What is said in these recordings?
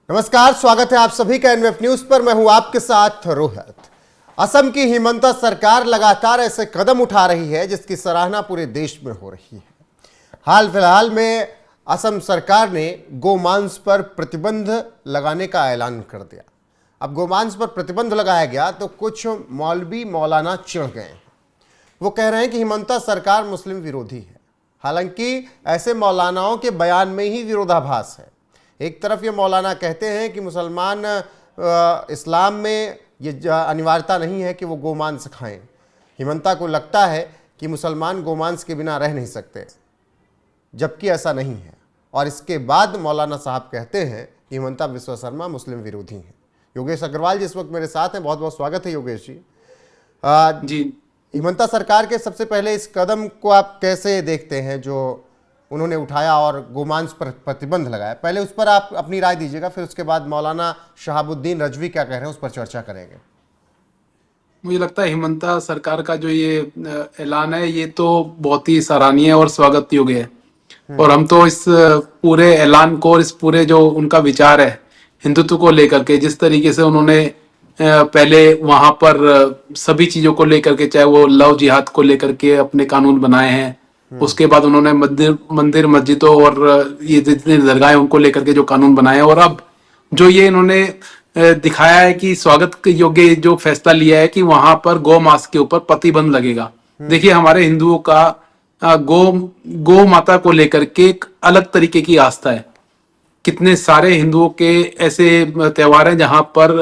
नमस्कार, स्वागत है आप सभी का एनवीएफ न्यूज पर। मैं हूं आपके साथ रोहित। असम की हिमंता सरकार लगातार ऐसे कदम उठा रही है जिसकी सराहना पूरे देश में हो रही है। हाल फिलहाल में असम सरकार ने गोमांस पर प्रतिबंध लगाने का ऐलान कर दिया। अब गोमांस पर प्रतिबंध लगाया गया तो कुछ मौलवी मौलाना चिढ़ गए। वो कह रहे हैं कि हिमंता सरकार मुस्लिम विरोधी है। हालांकि ऐसे मौलानाओं के बयान में ही विरोधाभास है। एक तरफ ये मौलाना कहते हैं कि मुसलमान इस्लाम में ये अनिवार्यता नहीं है कि वो गोमांस खाएं। हिमंता को लगता है कि मुसलमान गोमांस के बिना रह नहीं सकते, जबकि ऐसा नहीं है। और इसके बाद मौलाना साहब कहते हैं कि हिमंता बिस्वा शर्मा मुस्लिम विरोधी हैं। योगेश अग्रवाल जिस वक्त मेरे साथ हैं, बहुत बहुत स्वागत है योगेश जी। जी, हिमंता सरकार के सबसे पहले इस कदम को आप कैसे देखते हैं जो उन्होंने उठाया और गोमांस पर प्रतिबंध लगाया? पहले उस पर आप अपनी राय दीजिएगा, फिर उसके बाद मौलाना शहाबुद्दीन रजवी क्या कह रहे हैं उस पर चर्चा करेंगे। मुझे लगता है हिमंता सरकार का जो ये ऐलान है ये तो बहुत ही सराहनीय और स्वागत योग्य है। और हम तो इस पूरे ऐलान को और इस पूरे जो उनका विचार है हिंदुत्व को लेकर के, जिस तरीके से उन्होंने पहले वहां पर सभी चीजों को लेकर के, चाहे वो लव जिहाद को लेकर के अपने कानून बनाए हैं, उसके बाद उन्होंने मंदिर मस्जिदों और ये जितने दरगाह उनको लेकर के जो कानून बनाए, और अब जो ये इन्होंने दिखाया है कि स्वागत योग्य जो फैसला लिया है कि वहां पर गौ मांस के ऊपर प्रतिबंध लगेगा। देखिए, हमारे हिंदुओं का गौ माता को लेकर के एक अलग तरीके की आस्था है। कितने सारे हिंदुओं के ऐसे त्योहार हैं जहां पर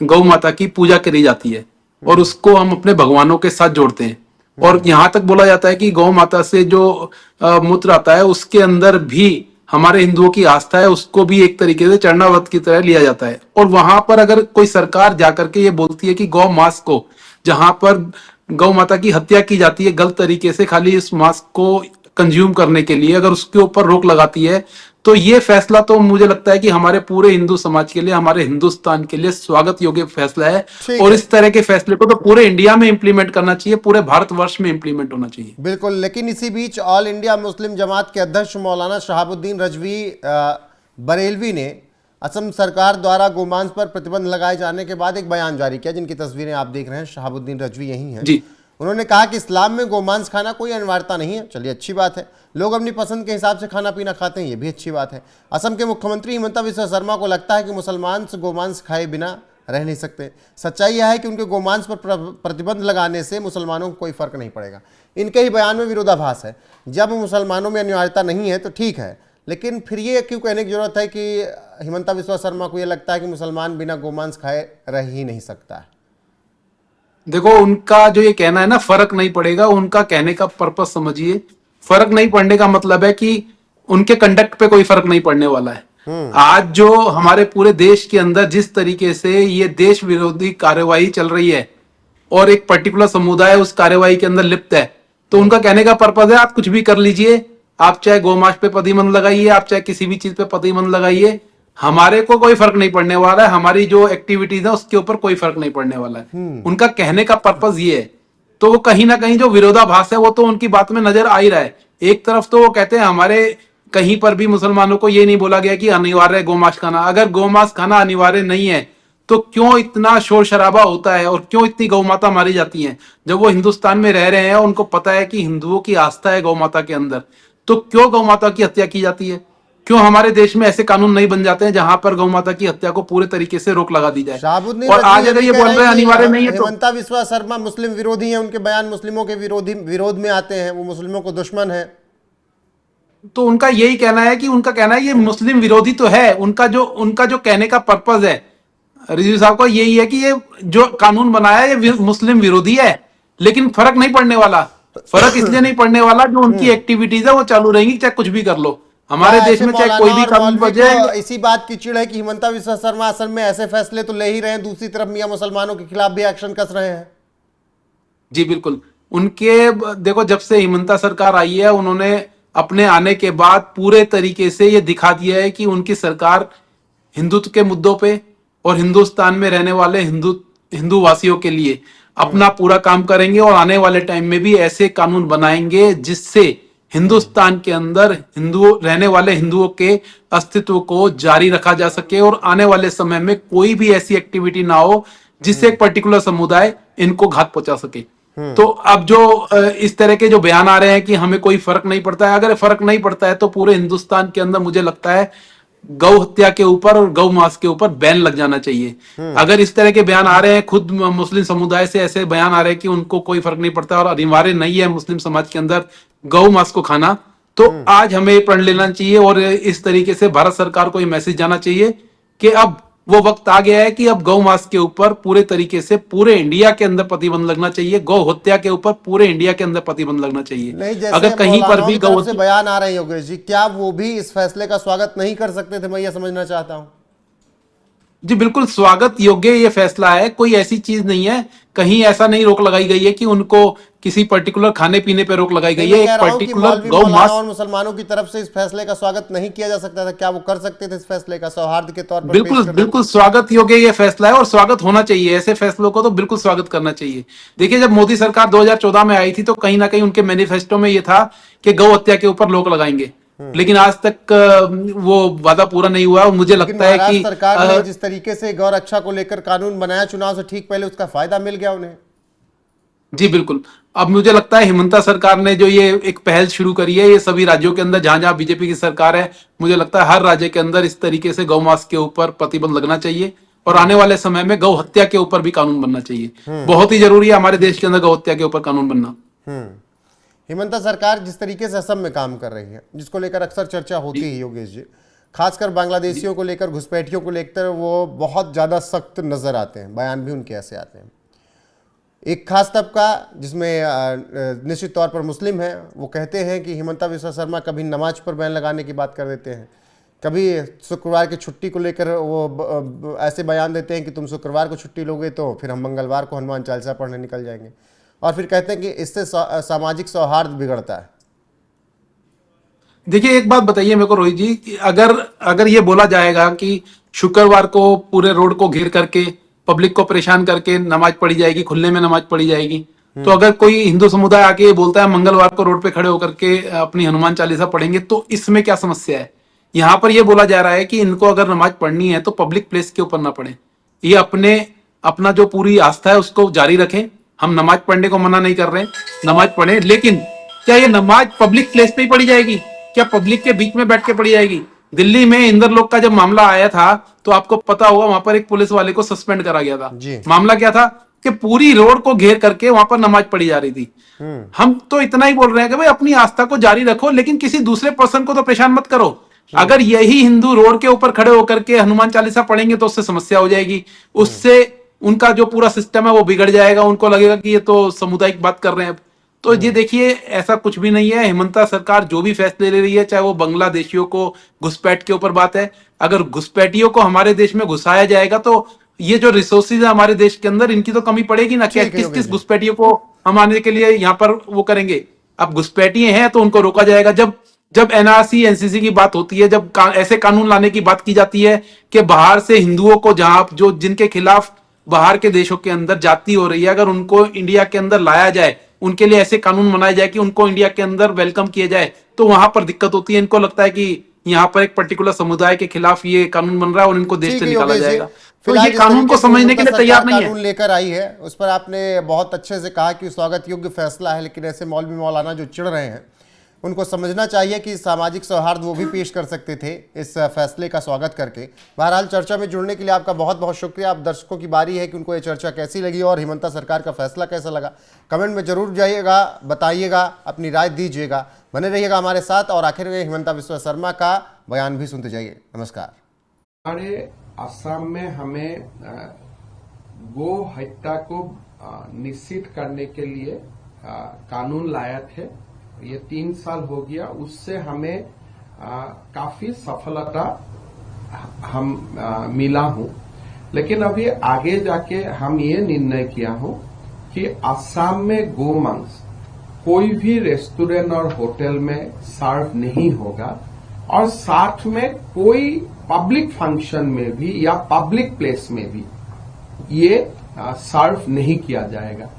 गौ माता की पूजा करी जाती है और उसको हम अपने भगवानों के साथ जोड़ते हैं। और यहाँ तक बोला जाता है कि गौ माता से जो मूत्र आता है उसके अंदर भी हमारे हिंदुओं की आस्था है, उसको भी एक तरीके से चरणाव्रत की तरह लिया जाता है। और वहां पर अगर कोई सरकार जाकर के ये बोलती है कि गौ मांस को, जहां पर गौ माता की हत्या की जाती है गलत तरीके से खाली इस मांस को कंज्यूम करने के लिए, अगर उसके ऊपर रोक लगाती है, तो ये फैसला तो मुझे लगता है कि हमारे पूरे हिंदू समाज के लिए, हमारे हिंदुस्तान के लिए स्वागत योग्य फैसला है। और इस तरह के फैसले को तो पूरे इंडिया में इंप्लीमेंट करना चाहिए, पूरे भारतवर्ष में इंप्लीमेंट होना चाहिए। बिल्कुल, लेकिन इसी बीच ऑल इंडिया मुस्लिम जमात के अध्यक्ष मौलाना शहाबुद्दीन रजवी बरेलवी ने असम सरकार द्वारा गोमांस पर प्रतिबंध लगाए जाने के बाद एक बयान जारी किया, जिनकी तस्वीरें आप देख रहे हैं। शहाबुद्दीन रजवी यही हैं जी। उन्होंने कहा कि इस्लाम में गोमांस खाना कोई अनिवार्यता नहीं है। चलिए, अच्छी बात है, लोग अपनी पसंद के हिसाब से खाना पीना खाते हैं, ये भी अच्छी बात है। असम के मुख्यमंत्री हिमंता बिस्वा शर्मा को लगता है कि मुसलमान गोमांस खाए बिना रह नहीं सकते। सच्चाई यह है कि उनके गोमांस पर प्रतिबंध लगाने से मुसलमानों को कोई फर्क नहीं पड़ेगा। इनके ही बयान में विरोधाभास है। जब मुसलमानों में अनिवार्यता नहीं है तो ठीक है, लेकिन फिर ये क्यों कहने की जरूरत है कि हिमंता बिस्वा शर्मा को यह लगता है कि मुसलमान बिना गोमांस खाए रह ही नहीं सकता है? देखो, उनका जो ये कहना है ना, फर्क नहीं पड़ेगा, उनका कहने का पर्पस समझिए। फर्क नहीं पड़ने का मतलब है कि उनके कंडक्ट पे कोई फर्क नहीं पड़ने वाला है। आज जो हमारे पूरे देश के अंदर जिस तरीके से ये देश विरोधी कार्यवाही चल रही है और एक पर्टिकुलर समुदाय उस कार्यवाही के अंदर लिप्त है, तो उनका कहने का पर्पस है आप कुछ भी कर लीजिए, आप चाहे गौमांस पे प्रतिबंध लगाइए, आप चाहे किसी भी चीज पे प्रतिबंध लगाइए, हमारे को कोई फर्क नहीं पड़ने वाला है, हमारी जो एक्टिविटीज है उसके ऊपर कोई फर्क नहीं पड़ने वाला है। उनका कहने का पर्पस ये है। तो वो कहीं ना कहीं जो विरोधाभास है वो तो उनकी बात में नजर आ ही रहा है। एक तरफ तो वो कहते हैं हमारे कहीं पर भी मुसलमानों को ये नहीं बोला गया कि अनिवार्य है गोमांस खाना। अगर गोमांस खाना अनिवार्य नहीं है तो क्यों इतना शोर शराबा होता है और क्यों इतनी गौ माता मारी जाती है? जब वो हिंदुस्तान में रह रहे हैं, उनको पता है कि हिंदुओं की आस्था है गौ माता के अंदर, तो क्यों गौ माता की हत्या की जाती है? क्यों हमारे देश में ऐसे कानून नहीं बन जाते हैं जहां पर गौ माता की हत्या को पूरे तरीके से रोक लगा दी जाए? और आज अगर ये बोल रहे हैं अनिवार्य नहीं है तो हिमंता बिस्वा शर्मा मुस्लिम विरोधी हैं, उनके बयान मुस्लिमों के विरोध में आते हैं, वो मुस्लिमों को दुश्मन है। तो उनका यही कहना है कि उनका कहना है ये मुस्लिम विरोधी तो है। उनका जो कहने का पर्पस है रिजवी साहब का यही है कि ये जो कानून बनाया है ये मुस्लिम विरोधी है, लेकिन फर्क नहीं पड़ने वाला। फर्क इसलिए नहीं पड़ने वाला जो उनकी एक्टिविटीज है वो चालू रहेंगी, चाहे कुछ भी कर लो। हमारे देश में चाहे कोई भी कानून बजे। इसी बात की चिढ़ है कि हिमंता बिस्वा शर्मा असम में ऐसे फैसले तो ले ही रहे हैं, दूसरी तरफ मियां मुसलमानों के खिलाफ भी एक्शन कस रहे हैं। जी बिल्कुल। उनके देखो, जब से हिमंता सरकार आई है, उन्होंने अपने आने के बाद पूरे तरीके से ये दिखा दिया है कि उनकी सरकार हिंदुत्व के मुद्दों पे और हिंदुस्तान में रहने वाले हिंदू वासियों के लिए अपना पूरा काम करेंगे और आने वाले टाइम में भी ऐसे कानून बनाएंगे जिससे हिंदुस्तान के अंदर हिंदू रहने वाले हिंदुओं के अस्तित्व को जारी रखा जा सके और आने वाले समय में कोई भी ऐसी एक्टिविटी ना हो जिससे एक पर्टिकुलर समुदाय इनको घात पहुंचा सके। तो अब जो इस तरह के जो बयान आ रहे हैं कि हमें कोई फर्क नहीं पड़ता है, अगर फर्क नहीं पड़ता है तो पूरे हिंदुस्तान के अंदर मुझे लगता है गौ हत्या के ऊपर और गौ मांस के ऊपर बैन लग जाना चाहिए। अगर इस तरह के बयान आ रहे हैं, खुद मुस्लिम समुदाय से ऐसे बयान आ रहे हैं कि उनको कोई फर्क नहीं पड़ता और अनिवार्य नहीं है मुस्लिम समाज के अंदर गौ मांस को खाना, तो आज हमें प्रण लेना चाहिए और इस तरीके से भारत सरकार को ये मैसेज जाना चाहिए कि अब वो वक्त आ गया है कि अब गौ मांस के ऊपर पूरे तरीके से पूरे इंडिया के अंदर प्रतिबंध लगना चाहिए, गौ हत्या के ऊपर पूरे इंडिया के अंदर प्रतिबंध लगना चाहिए। नहीं, जैसे अगर कहीं पर भी गौ से बयान आ रहे हैं योगेश जी, क्या वो भी इस फैसले का स्वागत नहीं कर सकते थे? मैं ये समझना चाहता हूं। जी बिल्कुल स्वागत योग्य ये फैसला है, कोई ऐसी चीज नहीं है, कहीं ऐसा नहीं रोक लगाई गई है कि उनको किसी पर्टिकुलर खाने पीने पे रोक लगाई गई है। एक पर्टिकुलर गौ मांस और मुसलमानों की तरफ से इस फैसले का स्वागत नहीं किया जा सकता था, क्या वो कर सकते थे इस फैसले का सौहार्द के तौर पर? बिल्कुल स्वागत योग्य ये फैसला है और स्वागत होना चाहिए, ऐसे फैसलों को तो बिल्कुल स्वागत करना चाहिए। देखिए, जब मोदी सरकार 2014 में आई थी तो कहीं ना कहीं उनके मैनिफेस्टो में ये था कि गौ हत्या के ऊपर रोक लगाएंगे, लेकिन आज तक वो वादा पूरा नहीं हुआ। मुझे लगता है कि सरकार ने जिस तरीके से गौ रक्षा को लेकर कानून बनाया चुनाव से ठीक पहले, उसका फायदा मिल गया उन्हें। जी बिल्कुल। अब मुझे लगता है हिमंता सरकार ने जो ये एक पहल शुरू करी है, ये सभी राज्यों के अंदर जहां जहां बीजेपी की सरकार है, मुझे लगता है हर राज्य के अंदर इस तरीके से गौ मांस के ऊपर प्रतिबंध लगना चाहिए और आने वाले समय में गौ हत्या के ऊपर भी कानून बनना चाहिए। बहुत ही जरूरी है हमारे देश के अंदर गौ हत्या के ऊपर कानून बनना। हिमंता सरकार जिस तरीके से असम में काम कर रही है, जिसको लेकर अक्सर चर्चा होती है योगेश जी, खासकर बांग्लादेशियों को लेकर, घुसपैठियों को लेकर वो बहुत ज़्यादा सख्त नज़र आते हैं, बयान भी उनके ऐसे आते हैं। एक खास तबका जिसमें निश्चित तौर पर मुस्लिम है, वो कहते हैं कि हिमंता बिस्वा शर्मा कभी नमाज पर बैन लगाने की बात कर देते हैं, कभी शुक्रवार की छुट्टी को लेकर वो ऐसे बयान देते हैं कि तुम शुक्रवार को छुट्टी लोगे तो फिर हम मंगलवार को हनुमान चालीसा पढ़ने निकल जाएंगे, और फिर कहते हैं कि इससे सामाजिक सौहार्द बिगड़ता है। देखिए, एक बात बताइए मेरे को रोहित जी, कि अगर ये बोला जाएगा कि शुक्रवार को पूरे रोड को घेर करके पब्लिक को परेशान करके नमाज पढ़ी जाएगी, खुले में नमाज पढ़ी जाएगी, तो अगर कोई हिंदू समुदाय आके ये बोलता है मंगलवार को रोड पे खड़े होकर के अपनी हनुमान चालीसा पढ़ेंगे, तो इसमें क्या समस्या है? यहाँ पर ये बोला जा रहा है कि इनको अगर नमाज पढ़नी है तो पब्लिक प्लेस के ऊपर ना पढ़े, ये अपना जो पूरी आस्था है उसको जारी रखें। हम नमाज पढ़ने को मना नहीं कर रहे, नमाज पढ़े, लेकिन क्या ये नमाज पब्लिक प्लेस पे ही पढ़ी जाएगी? क्या पब्लिक के बीच में बैठ के पढ़ी जाएगी? दिल्ली में इंदरलोक का जब मामला आया था तो आपको पता होगा, वहां पर एक पुलिस वाले को सस्पेंड करा गया था। मामला क्या था कि पूरी रोड को घेर करके वहां पर नमाज पढ़ी जा रही थी। हम तो इतना ही बोल रहे हैं कि भाई अपनी आस्था को जारी रखो, लेकिन किसी दूसरे पर्सन को तो परेशान मत करो। अगर यही हिंदू रोड के ऊपर खड़े होकर के हनुमान चालीसा पढ़ेंगे तो उससे समस्या हो जाएगी, उससे उनका जो पूरा सिस्टम है वो बिगड़ जाएगा, उनको लगेगा कि ये तो सामुदायिक बात कर रहे हैं। तो ये देखिए, ऐसा कुछ भी नहीं है। हिमंता सरकार जो भी फैसले ले रही है, चाहे वो बांग्लादेशियों को घुसपैठ के ऊपर बात है, अगर घुसपैठियों को हमारे देश में घुसाया जाएगा तो ये जो रिसोर्सेज है हमारे देश के अंदर, इनकी तो कमी पड़ेगी ना। क्या किस घुसपैठियों को हम आने के लिए यहाँ पर वो करेंगे? अब घुसपैठिए हैं तो उनको रोका जाएगा। जब एनआरसी एनसीसी की बात होती है, जब ऐसे कानून लाने की बात की जाती है कि बाहर से हिंदुओं को, जहां जो जिनके खिलाफ बाहर के देशों के अंदर जाति हो रही है, अगर उनको इंडिया के अंदर लाया जाए, उनके लिए ऐसे कानून बनाए जाए कि उनको इंडिया के अंदर वेलकम किया जाए, तो वहां पर दिक्कत होती है। इनको लगता है कि यहाँ पर एक पर्टिकुलर समुदाय के खिलाफ ये कानून बन रहा है और इनको देश से निकाला जाएगा। तो ये कानून को समझने के लिए तैयार नहीं है। कानून लेकर आई है, उस पर आपने बहुत अच्छे से कहा कि स्वागत योग्य फैसला है, लेकिन ऐसे मौलवी मौलाना जो चिढ़ रहे हैं उनको समझना चाहिए कि सामाजिक सौहार्द वो भी पेश कर सकते थे इस फैसले का स्वागत करके। बहरहाल, चर्चा में जुड़ने के लिए आपका बहुत बहुत शुक्रिया। आप दर्शकों की बारी है कि उनको ये चर्चा कैसी लगी और हिमंता सरकार का फैसला कैसा लगा। कमेंट में जरूर जाइएगा, बताइएगा, अपनी राय दीजिएगा। बने रहिएगा हमारे साथ और आखिर में हिमंता बिस्वा शर्मा का बयान भी सुनते जाइए। नमस्कार। हमारे असम में हमें गो हत्या को निश्चित करने के लिए कानून लाए थे। ये 3 साल हो गया, उससे हमें काफी सफलता मिला हूं। लेकिन अभी आगे जाके हम ये निर्णय किया हूं कि असम में गो मांस कोई भी रेस्टोरेंट और होटल में सर्व नहीं होगा और साथ में कोई पब्लिक फंक्शन में भी या पब्लिक प्लेस में भी ये सर्व नहीं किया जाएगा।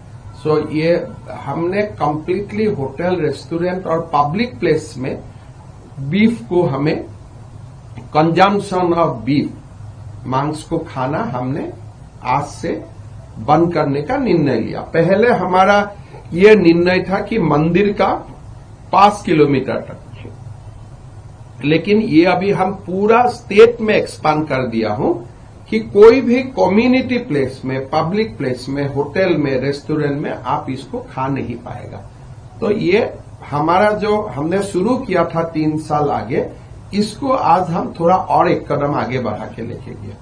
सो ये हमने कंप्लीटली होटल, रेस्टोरेंट और पब्लिक प्लेस में बीफ को हमें कंजम्पशन ऑफ बीफ, मांस को खाना हमने आज से बंद करने का निर्णय लिया। पहले हमारा ये निर्णय था कि मंदिर का 5 किलोमीटर तक, लेकिन ये अभी हम पूरा स्टेट में एक्सपांड कर दिया हूं कि कोई भी कम्युनिटी प्लेस में, पब्लिक प्लेस में, होटल में, रेस्टोरेंट में आप इसको खा नहीं पाएगा। तो ये हमारा जो हमने शुरू किया था 3 साल आगे, इसको आज हम थोड़ा और एक कदम आगे बढ़ा के लेके गए।